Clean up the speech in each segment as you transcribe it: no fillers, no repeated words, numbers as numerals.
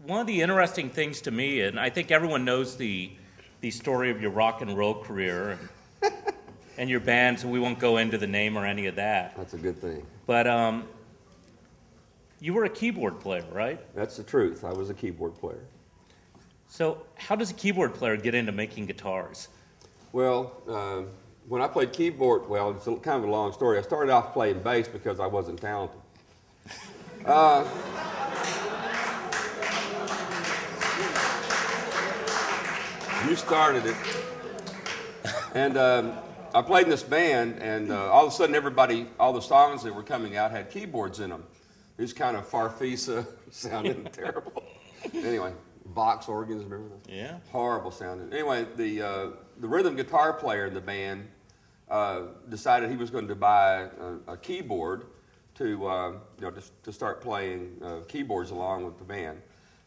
one of the interesting things to me, and I think everyone knows the story of your rock and roll career and your band, so we won't go into the name or any of that. That's a good thing. But you were a keyboard player, right? That's the truth. I was a keyboard player. So how does a keyboard player get into making guitars? Well, when I played keyboard, well, it's kind of a long story. I started off playing bass because I wasn't talented. You started it. And I played in this band, and all of a sudden all the songs that were coming out had keyboards in them. These kind of Farfisa sounding terrible. Anyway, box organs, remember those? Yeah. Horrible sounding. Anyway, the rhythm guitar player in the band decided he was going to buy a keyboard to to start playing keyboards along with the band.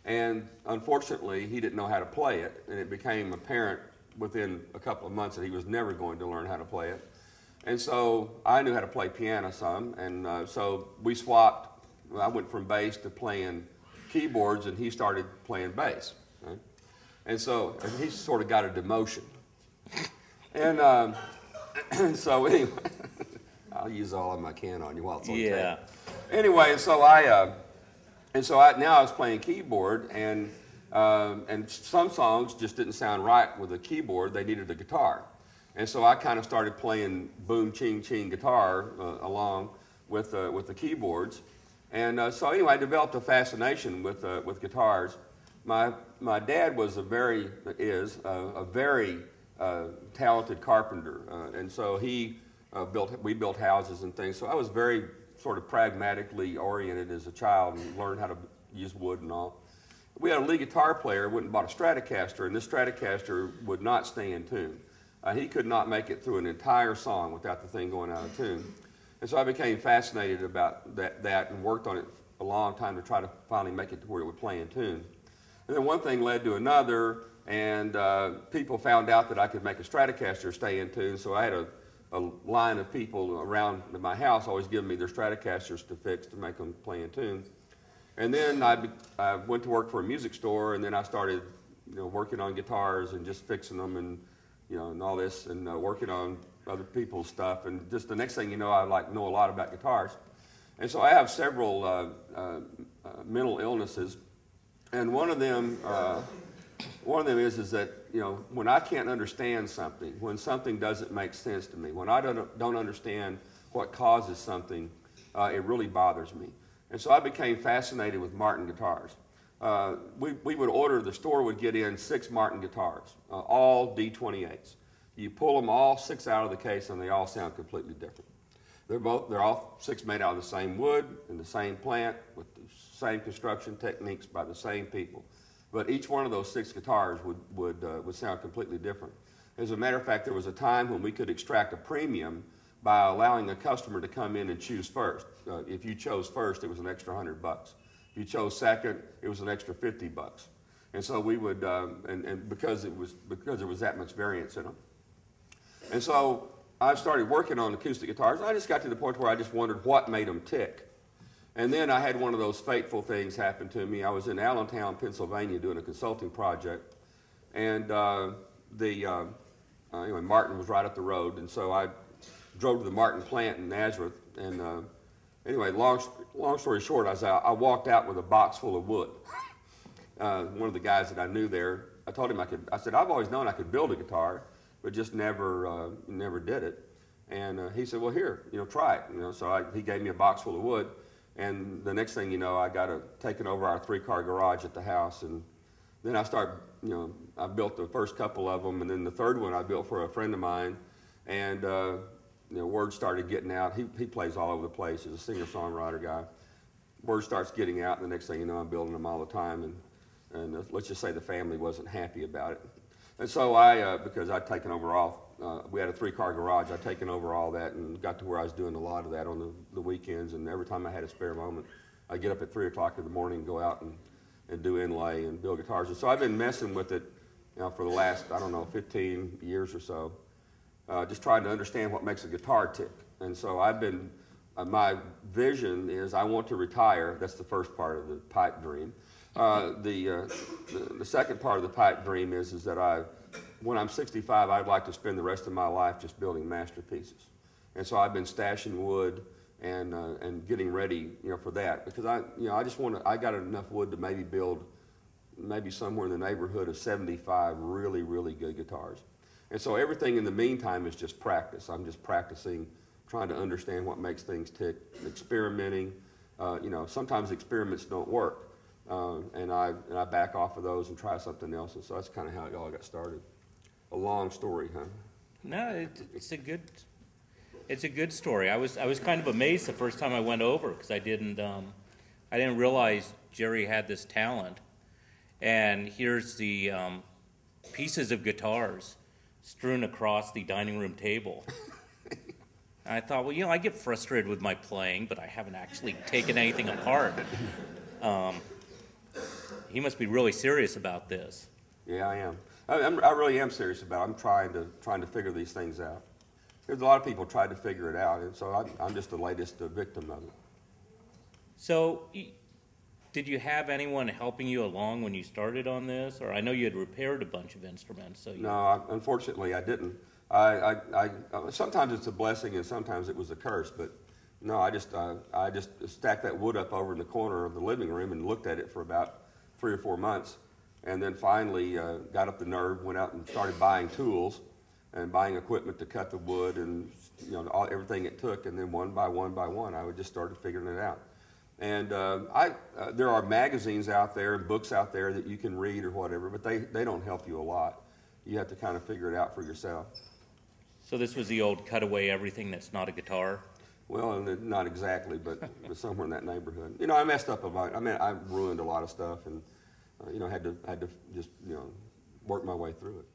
And unfortunately, he didn't know how to play it, and it became apparent within a couple of months that he was never going to learn how to play it. And so I knew how to play piano some, and so we swapped. I went from bass to playing keyboards, and he started playing bass. Right? And so he sort of got a demotion. And so anyway, I'll use all of them I can on you while it's on tape. Anyway, so now I was playing keyboard, and some songs just didn't sound right with a keyboard. They needed a guitar. And so I kind of started playing boom, ching, ching guitar along with the keyboards. And so anyway, I developed a fascination with guitars. My dad was a very talented carpenter, and so we built houses and things. So I was very sort of pragmatically oriented as a child and learned how to use wood and all. We had a lead guitar player, went and bought a Stratocaster, and this Stratocaster would not stay in tune. He could not make it through an entire song without the thing going out of tune. And so I became fascinated about that and worked on it a long time to try to finally make it to where it would play in tune. And then one thing led to another, and people found out that I could make a Stratocaster stay in tune, so I had a line of people around my house always giving me their Stratocasters to fix to make them play in tune. And then I went to work for a music store, and then I started working on guitars and just fixing them and all this, and working on other people's stuff, and just the next thing you know, I know a lot about guitars. And so I have several mental illnesses, and one of them is that when I can't understand something, when something doesn't make sense to me, when I don't understand what causes something, it really bothers me. And so I became fascinated with Martin guitars. We would order, the store would get in 6 Martin guitars, all D28s. You pull them all 6 out of the case, and they all sound completely different. They're all 6 made out of the same wood in the same plant with the same construction techniques by the same people. But each one of those 6 guitars would sound completely different. As a matter of fact, there was a time when we could extract a premium by allowing a customer to come in and choose first. If you chose first, it was an extra $100. If you chose second, it was an extra $50. And so we would, and because there was that much variance in them. And so I started working on acoustic guitars. I just got to the point where I just wondered what made them tick. And then I had one of those fateful things happen to me. I was in Allentown, Pennsylvania, doing a consulting project, and anyway, Martin was right up the road, and so I drove to the Martin plant in Nazareth. And anyway, long story short, I walked out with a box full of wood. One of the guys that I knew there, I told him I said, I've always known I could build a guitar, but just never did it. And he said, well, here, try it. So he gave me a box full of wood. And the next thing you know, I got taken over our 3-car garage at the house. And then I built the first couple of them. And then the third one I built for a friend of mine. And word started getting out. He plays all over the place. He's a singer-songwriter guy. Word starts getting out, and the next thing you know, I'm building them all the time. And let's just say the family wasn't happy about it. And so because I'd taken over we had a 3-car garage, I'd taken over all that and got to where I was doing a lot of that on the weekends. And every time I had a spare moment, I'd get up at 3 o'clock in the morning and go out and do inlay and build guitars. And so I've been messing with it for the last, 15 years or so, just trying to understand what makes a guitar tick. And so I've been, my vision is I want to retire. That's the first part of the pipe dream. The second part of the pipe dream is that when I'm 65, I'd like to spend the rest of my life just building masterpieces. And so I've been stashing wood and getting ready, for that, because I got enough wood to maybe build maybe somewhere in the neighborhood of 75 really, really good guitars. And so everything in the meantime is just practice. I'm just practicing, trying to understand what makes things tick, experimenting. Sometimes experiments don't work, and I back off of those and try something else. And so that's kind of how it all got started. A long story, huh? No, it's a good story. I was kind of amazed the first time I went over because I didn't realize Jerry had this talent. And here's the pieces of guitars strewn across the dining room table. And I thought, well, I get frustrated with my playing, but I haven't actually taken anything apart. He must be really serious about this. Yeah, I am. I really am serious about it. I'm trying to figure these things out. There's a lot of people tried to figure it out, and so I'm just the latest victim of it. So, did you have anyone helping you along when you started on this? Or I know you had repaired a bunch of instruments. So No, unfortunately, I didn't. Sometimes it's a blessing, and sometimes it was a curse. But no, I just stacked that wood up over in the corner of the living room and looked at it for about 3 or 4 months. And then finally got up the nerve, went out and started buying tools and buying equipment to cut the wood and everything it took. And then one by one, I would just start figuring it out. And there are magazines out there and books out there that you can read or whatever, but they don't help you a lot. You have to kind of figure it out for yourself. So this was the old cut away everything that's not a guitar? Well, not exactly, but somewhere in that neighborhood. I messed up a lot. I ruined a lot of stuff, and had to just work my way through it.